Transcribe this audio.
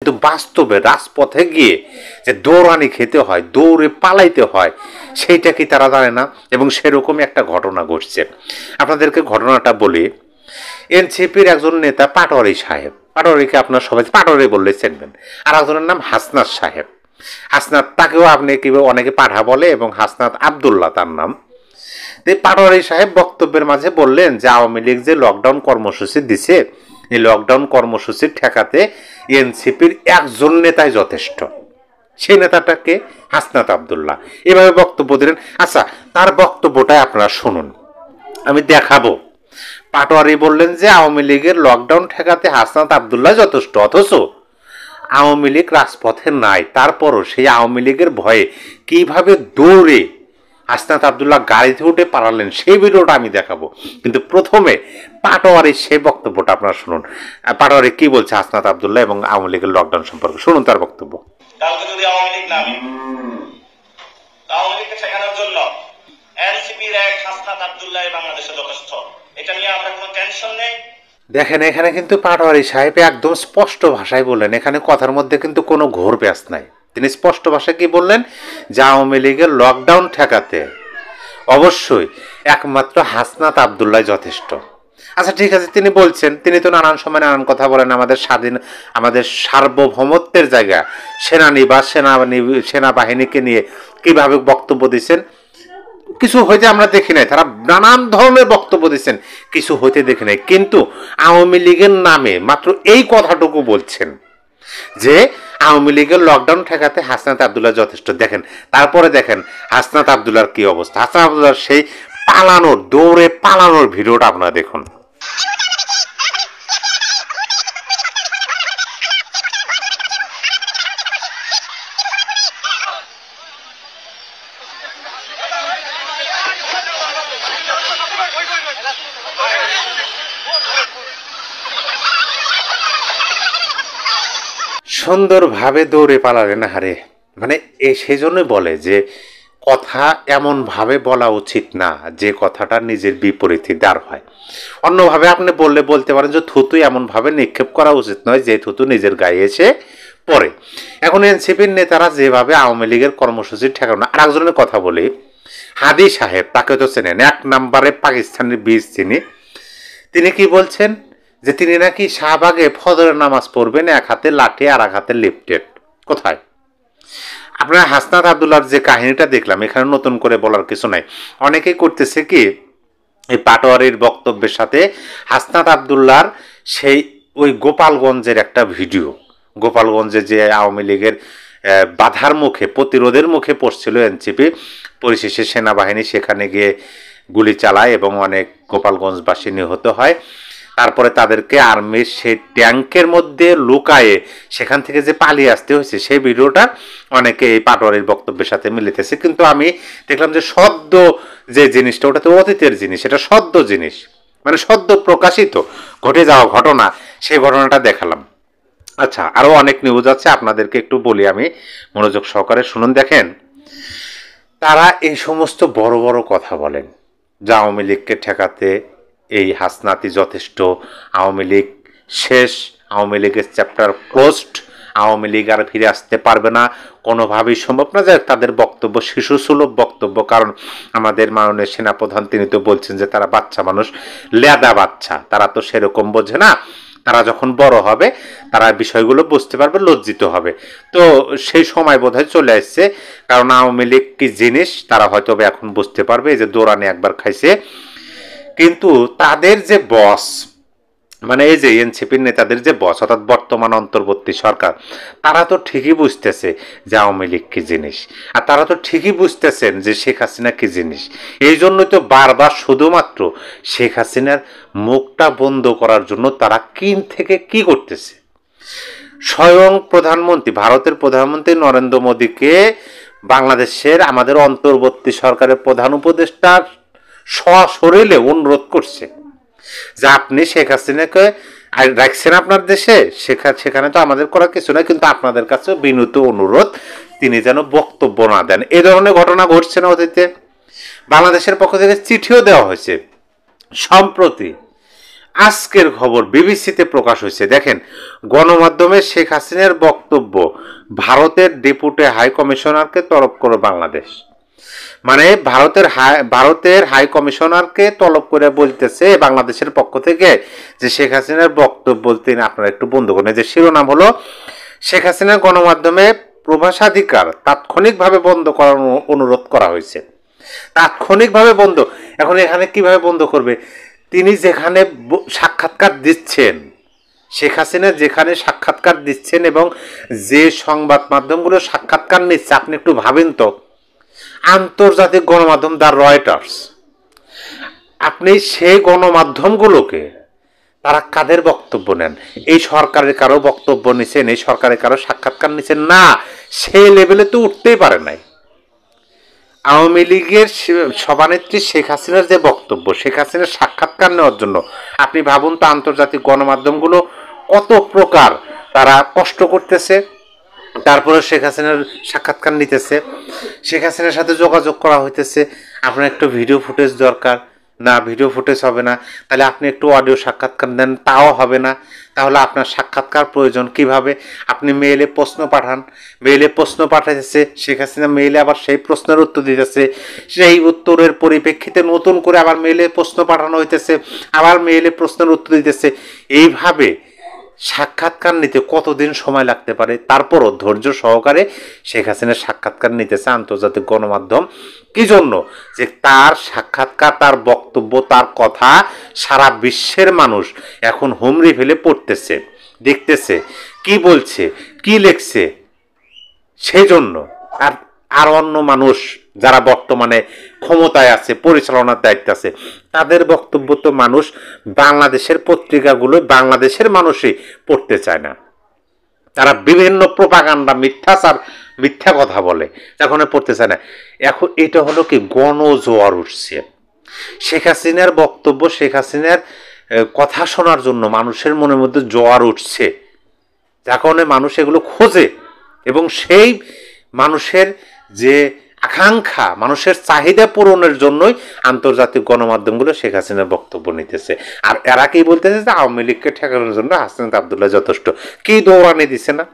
কিন্তু বাস্তবে রাজপথে গিয়ে যে দৌড়ানি খেতে হয়, দৌড়ে পালাইতে হয়, সেইটা কি তারা জানে না? এবং সেরকমই একটা ঘটনা ঘটছে। আপনাদেরকে ঘটনাটা বলি। এনসিপির একজন নেতা পাটোয়ারি সাহেব, পাটোয়ারিকে আপনার সবাই পাটোয়ারি বললে চিনবেন, আর একজনের নাম হাসনাত সাহেব। হাসনাত, তাকেও আপনি কি অনেকে পাঠা বলে, এবং হাসনাত আবদুল্লাহ তার নাম। পাটোয়ারি সাহেব বক্তব্যের মাঝে বললেন যে আওয়ামী লীগ যে লকডাউন কর্মসূচি দিছে, এই লকডাউন কর্মসূচি ঠেকাতে এনসিপির একজন নেতাই যথেষ্ট। সেই নেতাটাকে হাসনাত আবদুল্লাহ এভাবে বক্তব্য দিলেন। আচ্ছা, তার বক্তব্যটাই আপনারা শুনুন, আমি দেখাবো। পাটোয়ারি বললেন যে আওয়ামী লীগের লকডাউন ঠেকাতে হাসনাত আবদুল্লাহ যথেষ্ট, অথচ আওয়ামী লীগ রাজপথে নাই, তারপরও সেই আওয়ামী লীগের ভয়ে কিভাবে দৌড়ে হাসনাত আবদুল্লাহ গাড়িতে উঠে পালালেন, সেই ভিডিওটা আমি দেখাবো। কিন্তু প্রথমে পাটোয়ারির সেই বক্তব্যটা আপনারা শুনুন। পাটোয়ারি কি বলছে হাসনাত আবদুল্লাহ এবং আওয়ামী লীগের লকডাউন সম্পর্কে, শুনুন তার বক্তব্য। কালকে যদি আওয়ামী লীগ নামে, আওয়ামী লীগকে ঠেকানোর জন্য এনসিপির এক হাসনাত আবদুল্লাহ বাংলাদেশে যথেষ্ট, এটা নিয়ে আমরা কোনো টেনশন নেই। দেখেন, এখানে কিন্তু পাটোয়ারি সাহেব একদম স্পষ্ট ভাষায় বললেন, এখানে কথার মধ্যে কিন্তু কোনো ঘোর ব্যাস নাই। তিনি স্পষ্ট ভাষায় কি বললেন যে আওয়ামী লীগের লকডাউন ঠেকাতে অবশ্যই একমাত্র হাসনাত আবদুল্লাহ যথেষ্ট। আচ্ছা ঠিক আছে, তিনি বলছেন, তিনি তো নানান সময় নানান কথা বলেন, আমাদের স্বাধীন, আমাদের সার্বভৌমত্বের জায়গা সেনানিবাস, সেনাবাহিনীকে নিয়ে কিভাবে বক্তব্য দিচ্ছেন, কিছু হইতে আমরা দেখি নাই। তারা নানান ধরনের বক্তব্য দিচ্ছেন, কিছু হইতে দেখি নাই। কিন্তু আওয়ামী লীগের নামে মাত্র এই কথাটুকু বলছেন যে আওয়ামী লীগের লকডাউন ঠেকাতে হাসনাত আবদুল্লাহ যথেষ্ট। দেখেন, তারপরে দেখেন হাসনাত আবদুল্লাহর কি অবস্থা। হাসনাত আবদুল্লাহর সেই পালানোর, দৌড়ে পালানোর ভিডিওটা আপনারা দেখুন। সুন্দরভাবে দৌড়ে পালালেন। হারে, মানে সেই জন্যই বলে যে কথা এমনভাবে বলা উচিত না যে কথাটা নিজের বিপরীতে দাঁড় হয়। অন্যভাবে আপনি বলতে পারেন যে থুতু এমনভাবে নিক্ষেপ করা উচিত নয় যে থুতু নিজের গায়ে এসে পড়ে। এখন এনসিপির নেতারা যেভাবে আওয়ামী লীগের কর্মসূচি ঠেকানো, আর একজনের কথা বলি, হাদি সাহেব, তাকে তো চেনেন, 1 নম্বরে পাকিস্তানের বীজ তিনি কি বলছেন যে তিনি নাকি শাহবাগে ফজরের নামাজ পড়বেন, এক হাতে লাঠি আর এক হাতে লিফটেড। কোথায়? আপনারা হাসনাত আবদুল্লাহর যে কাহিনীটা দেখলাম, এখানে নতুন করে বলার কিছু নাই। অনেকেই করতেছে কি, এই পাটোয়ারির বক্তব্যের সাথে হাসনাত আবদুল্লাহর সেই ওই গোপালগঞ্জের একটা ভিডিও, গোপালগঞ্জে যে আওয়ামী লীগের বাধার মুখে, প্রতিরোধের মুখে পড়ছিল এনসিপি, পরিশেষে সেনাবাহিনী সেখানে গিয়ে গুলি চালায় এবং অনেক গোপালগঞ্জবাসী নিহত হয়। তারপরে তাদেরকে আর্মির সেই ট্যাঙ্কের মধ্যে লুকায়ে সেখান থেকে যে পালিয়ে আসতে হয়েছে, সেই ভিডিওটা অনেকে এই পাটোয়ারির বক্তব্যের সাথে মিলিতেছে। কিন্তু আমি দেখলাম যে সদ্য যে জিনিসটা, ওটা তো অতীতের জিনিস, এটা সদ্য জিনিস, মানে সদ্য প্রকাশিত ঘটে যাওয়া ঘটনা, সেই ঘটনাটা দেখালাম। আচ্ছা, আরও অনেক নিউজ আছে, আপনাদেরকে একটু বলি, আমি মনোযোগ সহকারে শুনুন। দেখেন, তারা এই সমস্ত বড় বড় কথা বলেন যে আওয়ামী লীগকে ঠেকাতে এই হাসনাতি যথেষ্ট, আওয়ামী লীগ শেষ, আওয়ামী লীগের চ্যাপ্টার ক্লোজড, আওয়ামী লীগ আর ফিরে আসতে পারবে না, কোনোভাবেই সম্ভব না। যায় তাদের বক্তব্য শিশুসুলভ বক্তব্য, কারণ আমাদের মাননীয় সেনাপ্রধান তিনি তো বলছেন যে তারা বাচ্চা মানুষ, লেদা বাচ্চা, তারা তো সেরকম বোঝে না, তারা যখন বড় হবে তারা বিষয়গুলো বুঝতে পারবে, লজ্জিত হবে। তো সেই সময় বোধহয় চলে আসছে, কারণ আওয়ামী লীগ কি জিনিস তারা হয়তো এখন বুঝতে পারবে। এই যে দৌড়ানি একবার খাইছে, কিন্তু তাদের যে বস, মানে এই যে এনসিপির নেতাদের যে বস, অর্থাৎ বর্তমান অন্তর্বর্তী সরকার, তারা তো ঠিকই বুঝতেছে যে আওয়ামী লীগ কি জিনিস, আর তারা তো ঠিকই বুঝতেছেন যে শেখ হাসিনা কি জিনিস। এই জন্যই তো বারবার শুধুমাত্র শেখ হাসিনার মুখটা বন্ধ করার জন্য তারা থেকে কি করতেছে। স্বয়ং প্রধানমন্ত্রী, ভারতের প্রধানমন্ত্রী নরেন্দ্র মোদীকে বাংলাদেশের আমাদের অন্তর্বর্তী সরকারের প্রধান উপদেষ্টা সশরীরে অনুরোধ করছে যে আপনি শেখ হাসিনাকে রাখছেন আপনার দেশে, সেখানে তো আমাদের করার কিছু না, কিন্তু আপনাদের কাছে বিনীত অনুরোধ তিনি যেন বক্তব্য না দেন। এ ধরনের ঘটনা ঘটছে না অতীতে? বাংলাদেশের পক্ষ থেকে চিঠিও দেওয়া হয়েছে। সম্প্রতি আজকের খবর বিবিসিতে প্রকাশ হয়েছে। দেখেন, গণমাধ্যমে শেখ হাসিনার বক্তব্য ভারতের ডেপুটি হাই কমিশনারকে তলব করে বাংলাদেশ। মানে ভারতের হাই কমিশনারকে তলব করে বলতেছে বাংলাদেশের পক্ষ থেকে যে শেখ হাসিনার বক্তব্য তিনি আপনারা একটু বন্ধ করেন। যে শিরোনাম হলো শেখ হাসিনার গণমাধ্যমে প্রভাষাধিকার তাৎক্ষণিকভাবে বন্ধ করার অনুরোধ করা হয়েছে। তাৎক্ষণিকভাবে বন্ধ। এখন এখানে কিভাবে বন্ধ করবে? তিনি যেখানে সাক্ষাৎকার দিচ্ছেন, শেখ হাসিনা যেখানে সাক্ষাৎকার দিচ্ছেন এবং যে সংবাদ মাধ্যমগুলো সাক্ষাৎকার নিচ্ছে, আপনি একটু ভাবেন তো, আন্তর্জাতিক গণমাধ্যম দ্য রয়টার্স, আপনি সেই গণমাধ্যমগুলোকে তারা কাদের বক্তব্য নেন? এই সরকারের কারো বক্তব্য নিছেন? এই সরকারের কারো সাক্ষাৎকার নিছেন? না, সেই লেভেলে তো উঠতেই পারে নাই। আওয়ামী লীগের সভানেত্রী শেখ হাসিনার যে বক্তব্য, শেখ হাসিনার সাক্ষাৎকার নেওয়ার জন্য আপনি ভাবুন তো আন্তর্জাতিক গণমাধ্যমগুলো কত প্রকার তারা কষ্ট করতেছে, তারপরে শেখ হাসিনার সাক্ষাৎকার নিতেছে, শেখ হাসিনার সাথে যোগাযোগ করা হইতেছে। আপনার একটু ভিডিও ফুটেজ দরকার, না ভিডিও ফুটেজ হবে না, তাহলে আপনি একটু অডিও সাক্ষাৎকার দেন, তাও হবে না। তাহলে আপনার সাক্ষাৎকার প্রয়োজন কিভাবে? আপনি মেইলে প্রশ্ন পাঠান, মেইলে প্রশ্ন পাঠাইতেছে শেখ হাসিনা, মেইলে আবার সেই প্রশ্নের উত্তর দিতেছে, সেই উত্তরের পরিপ্রেক্ষিতে নতুন করে আবার মেইলে প্রশ্ন পাঠানো হইতেছে, আবার মেইলে প্রশ্নের উত্তর দিতেছে। এইভাবে সাক্ষাৎকার নিতে কতদিন সময় লাগতে পারে? তারপরও ধৈর্য সহকারে শেখ হাসিনার সাক্ষাৎকার নিতেছে আন্তর্জাতিক গণমাধ্যম। কি জন্য? যে তার সাক্ষাৎকার, তার বক্তব্য, তার কথা সারা বিশ্বের মানুষ এখন হুমড়ি ফেলে পড়তেছে, দেখতেছে কি বলছে, কি লেখছে, সেই জন্য। আর অন্য মানুষ যারা বর্তমানে ক্ষমতায় আছে, পরিচালনার দায়িত্ব আছে, তাদের বক্তব্য তো মানুষ বাংলাদেশের পত্রিকাগুলো, বাংলাদেশের মানুষই পড়তে চায় না। তারা বিভিন্ন প্রোপাগান্ডা, মিথ্যাচার, মিথ্যা কথা বলে, এখন পড়তে চায় না। এখন এটা হলো কি, গণজোয়ার উঠছে। শেখ হাসিনার বক্তব্য, শেখ হাসিনার কথা শোনার জন্য মানুষের মনের মধ্যে জোয়ার উঠছে, যার কারণে মানুষ এগুলো খোঁজে এবং সেই মানুষের যে আকাঙ্ক্ষা, মানুষের চাহিদা পূরণের জন্যই আন্তর্জাতিক গণমাধ্যমগুলো শেখ হাসিনার বক্তব্য নিতেছে। আর এরা কি বলতেছে? যে আওয়ামী লীগকে ঠেকানোর জন্য হাসনাত আবদুল্লাহ যথেষ্ট। কি দৌড়ানি দিছে না?